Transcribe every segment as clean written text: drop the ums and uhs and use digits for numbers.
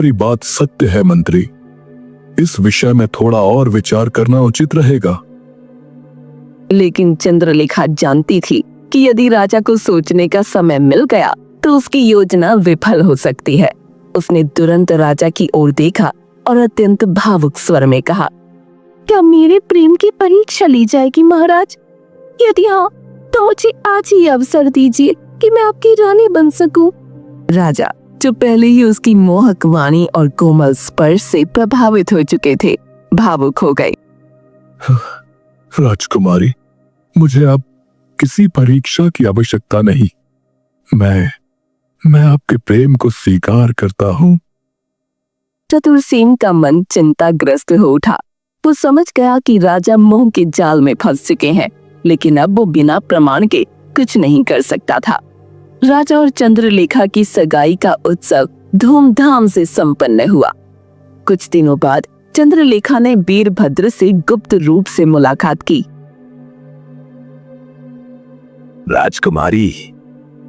मेरी बात सत्य है मंत्री। इस विषय में थोड़ा और विचार करना उचित रहेगा। लेकिन चंद्रलेखा जानती थी कि यदि राजा को सोचने का समय मिल गया तो उसकी योजना विफल हो सकती है। उसने तुरंत राजा की ओर देखा और अत्यंत भावुक स्वर में कहा, क्या मेरे प्रेम की परीक्षा ली जाएगी महाराज? यदि हाँ, तो मुझे आज ही अवसर दीजिए कि मैं आपकी रानी बन सकूं। राजा, जो पहले ही उसकी मोहक वाणी और कोमल स्पर्श से प्रभावित हो चुके थे, भावुक हो गए। राजकुमारी, मुझे अब किसी परीक्षा की आवश्यकता नहीं। मैं आपके प्रेम को स्वीकार करता हूँ। चतुरसेन का मन चिंताग्रस्त हो उठा। वो समझ गया कि राजा मोह के जाल में फंस चुके हैं, लेकिन अब वो बिना प्रमाण के कुछ नहीं कर सकता था। राजा और चंद्रलेखा की सगाई का उत्सव धूमधाम से संपन्न हुआ। कुछ दिनों बाद चंद्रलेखा ने वीरभद्र से गुप्त रूप से मुलाकात की। राजकुमारी,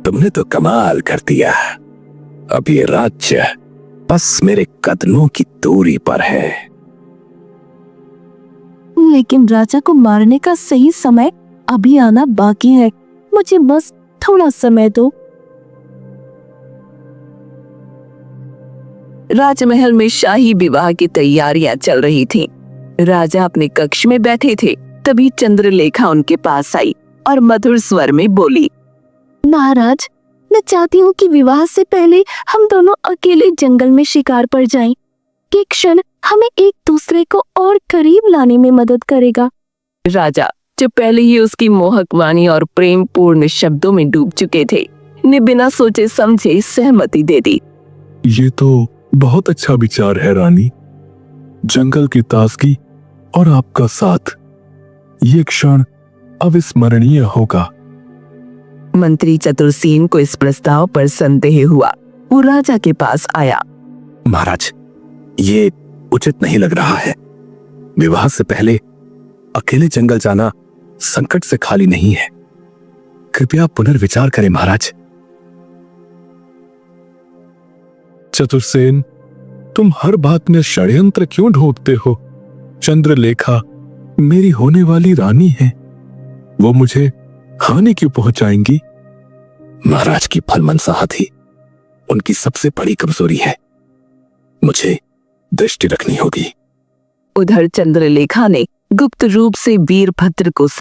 तुमने तो कमाल कर दिया। अब ये राज्य बस मेरे कदमों की दूरी पर है। लेकिन राजा को मारने का सही समय अभी आना बाकी है। मुझे बस थोड़ा समय दो। राजमहल में शाही विवाह की तैयारियां चल रही थीं। राजा अपने कक्ष में बैठे थे, तभी चंद्रलेखा उनके पास आई और मधुर स्वर में बोली, महाराज, मैं चाहती हूँ कि विवाह से पहले हम दोनों अकेले जंगल में शिकार पर जाएं। ये क्षण हमें एक दूसरे को और करीब लाने में मदद करेगा। राजा, जो पहले ही उसकी मोहक वाणी और प्रेम पूर्ण शब्दों में डूब चुके थे, ने बिना सोचे समझे सहमति दे दी। ये तो बहुत अच्छा विचार है रानी। जंगल की ताजगी और आपका साथ, ये क्षण अविस्मरणीय होगा। मंत्री चतुरसेन को इस प्रस्ताव पर संदेह हुआ। वो राजा के पास आया। महाराज, ये उचित नहीं लग रहा है। विवाह से पहले अकेले जंगल जाना संकट से खाली नहीं है। कृपया पुनर्विचार करें महाराज। चतुरसेन, तुम हर बात में षड्यंत्र क्यों ढूंढते हो? चंद्रलेखा मेरी होने वाली रानी है। वो मुझे हानि क्यों पहुंचाएंगी? महाराज की फलमनसाहत ही उनकी सबसे बड़ी कमजोरी है। मुझे दृष्टि रखनी होगी। उधर चंद्रलेखा ने गुप्त रूप से वीरभद्र को